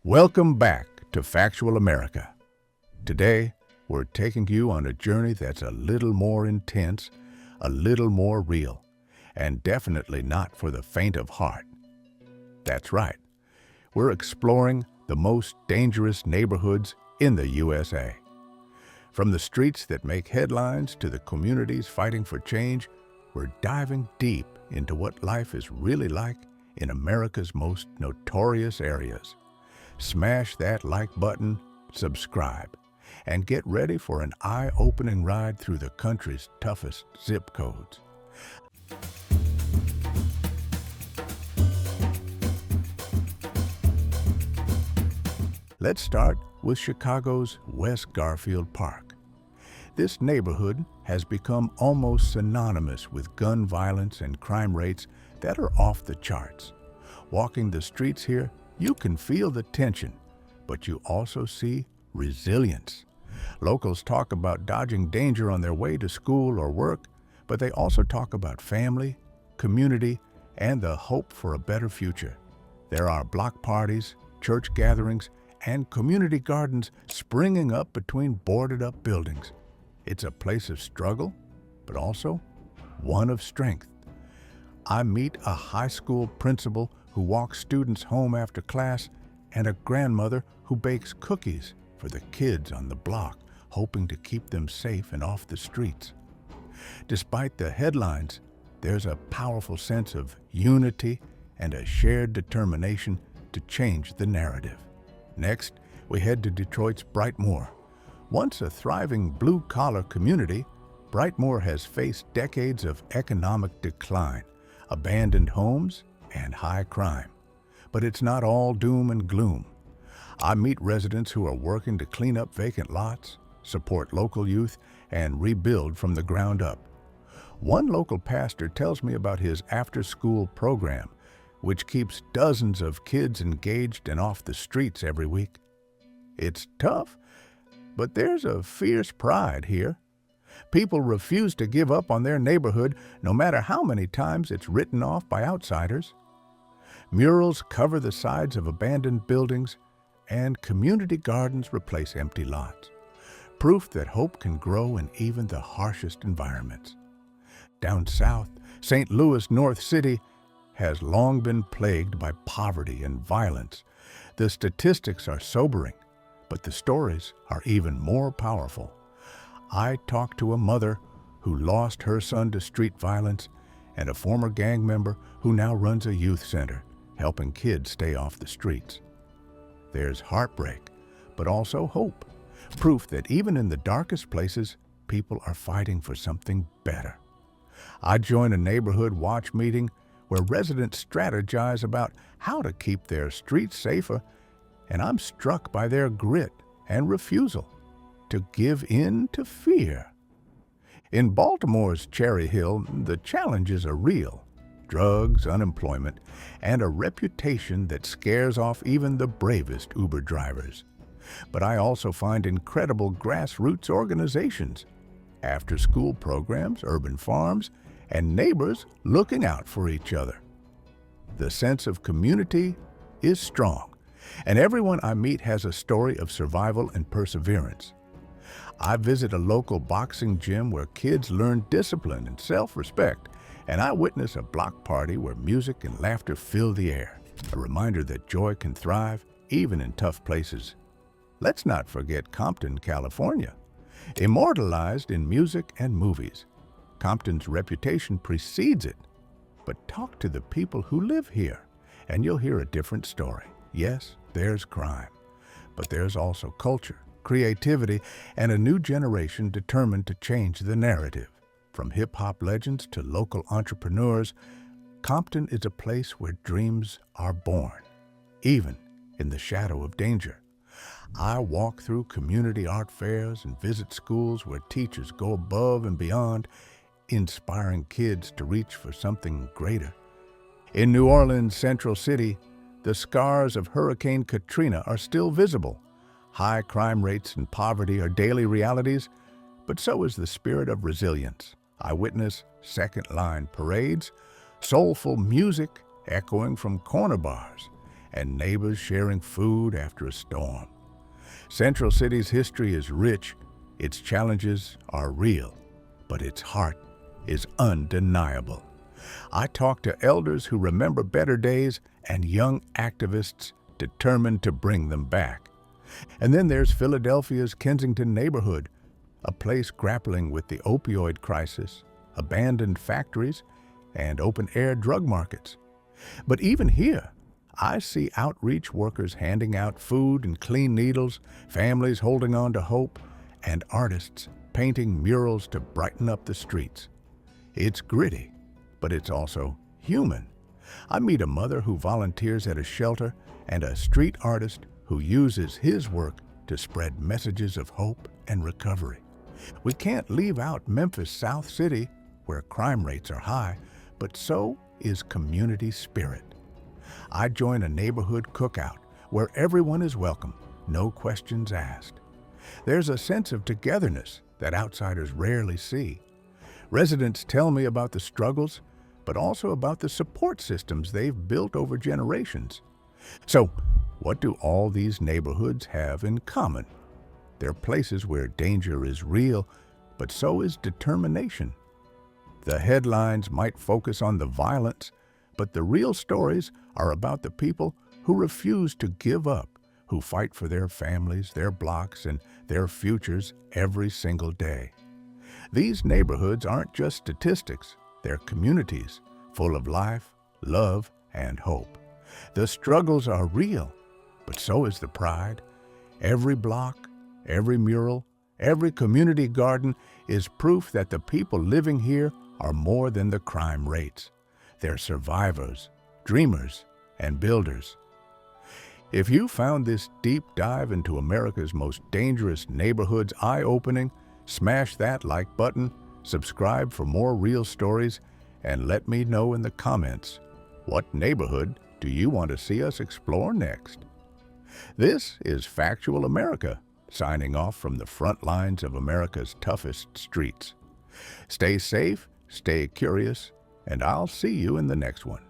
Welcome back to Factual America. Today, we're taking you on a journey that's a little more intense, a little more real, and definitely not for the faint of heart. That's right. We're exploring the most dangerous neighborhoods in the USA. From the streets that make headlines to the communities fighting for change, we're diving deep into what life is really like in America's most notorious areas. Smash that like button, subscribe, and get ready for an eye-opening ride through the country's toughest zip codes. Let's start with Chicago's West Garfield Park. This neighborhood has become almost synonymous with gun violence and crime rates that are off the charts. Walking the streets here, you can feel the tension, but you also see resilience. Locals talk about dodging danger on their way to school or work, but they also talk about family, community, and the hope for a better future. There are block parties, church gatherings, and community gardens springing up between boarded-up buildings. It's a place of struggle, but also one of strength. I meet a high school principal who walks students home after class and a grandmother who bakes cookies for the kids on the block, hoping to keep them safe and off the streets. Despite the headlines, there's a powerful sense of unity and a shared determination to change the narrative. Next, we head to Detroit's Brightmoor. Once a thriving blue-collar community, Brightmoor has faced decades of economic decline, abandoned homes, and high crime. But it's not all doom and gloom. I meet residents who are working to clean up vacant lots, support local youth, and rebuild from the ground up. One local pastor tells me about his after-school program, which keeps dozens of kids engaged and off the streets every week. It's tough, but there's a fierce pride here. People refuse to give up on their neighborhood, no matter how many times it's written off by outsiders. Murals cover the sides of abandoned buildings, and community gardens replace empty lots. Proof that hope can grow in even the harshest environments. Down south, St. Louis North City has long been plagued by poverty and violence. The statistics are sobering, but the stories are even more powerful. I talked to a mother who lost her son to street violence and a former gang member who now runs a youth center, helping kids stay off the streets. There's heartbreak, but also hope, proof that even in the darkest places, people are fighting for something better. I join a neighborhood watch meeting where residents strategize about how to keep their streets safer, and I'm struck by their grit and refusal to give in to fear. In Baltimore's Cherry Hill, the challenges are real. Drugs, unemployment, and a reputation that scares off even the bravest Uber drivers. But I also find incredible grassroots organizations, after-school programs, urban farms, and neighbors looking out for each other. The sense of community is strong, and everyone I meet has a story of survival and perseverance. I visit a local boxing gym where kids learn discipline and self-respect, and I witness a block party where music and laughter fill the air, a reminder that joy can thrive even in tough places. Let's not forget Compton, California. Immortalized in music and movies, Compton's reputation precedes it. But talk to the people who live here, and you'll hear a different story. Yes, there's crime, but there's also culture, creativity, and a new generation determined to change the narrative. From hip-hop legends to local entrepreneurs, Compton is a place where dreams are born, even in the shadow of danger. I walk through community art fairs and visit schools where teachers go above and beyond, inspiring kids to reach for something greater. In New Orleans' Central City, the scars of Hurricane Katrina are still visible. High crime rates and poverty are daily realities, but so is the spirit of resilience. I witness second-line parades, soulful music echoing from corner bars, and neighbors sharing food after a storm. Central City's history is rich, its challenges are real, but its heart is undeniable. I talk to elders who remember better days and young activists determined to bring them back. And then there's Philadelphia's Kensington neighborhood, a place grappling with the opioid crisis, abandoned factories, and open-air drug markets. But even here, I see outreach workers handing out food and clean needles, families holding on to hope, and artists painting murals to brighten up the streets. It's gritty, but it's also human. I meet a mother who volunteers at a shelter and a street artist who uses his work to spread messages of hope and recovery. We can't leave out Memphis South City, where crime rates are high, but so is community spirit. I join a neighborhood cookout where everyone is welcome, no questions asked. There's a sense of togetherness that outsiders rarely see. Residents tell me about the struggles, but also about the support systems they've built over generations. So, what do all these neighborhoods have in common? They're places where danger is real, but so is determination. The headlines might focus on the violence, but the real stories are about the people who refuse to give up, who fight for their families, their blocks, and their futures every single day. These neighborhoods aren't just statistics, they're communities full of life, love, and hope. The struggles are real, but so is the pride. Every block, every mural, every community garden is proof that the people living here are more than the crime rates. They're survivors, dreamers, and builders. If you found this deep dive into America's most dangerous neighborhoods eye-opening, smash that like button, subscribe for more real stories, and let me know in the comments, what neighborhood do you want to see us explore next? This is Factual America, signing off from the front lines of America's toughest streets. Stay safe, stay curious, and I'll see you in the next one.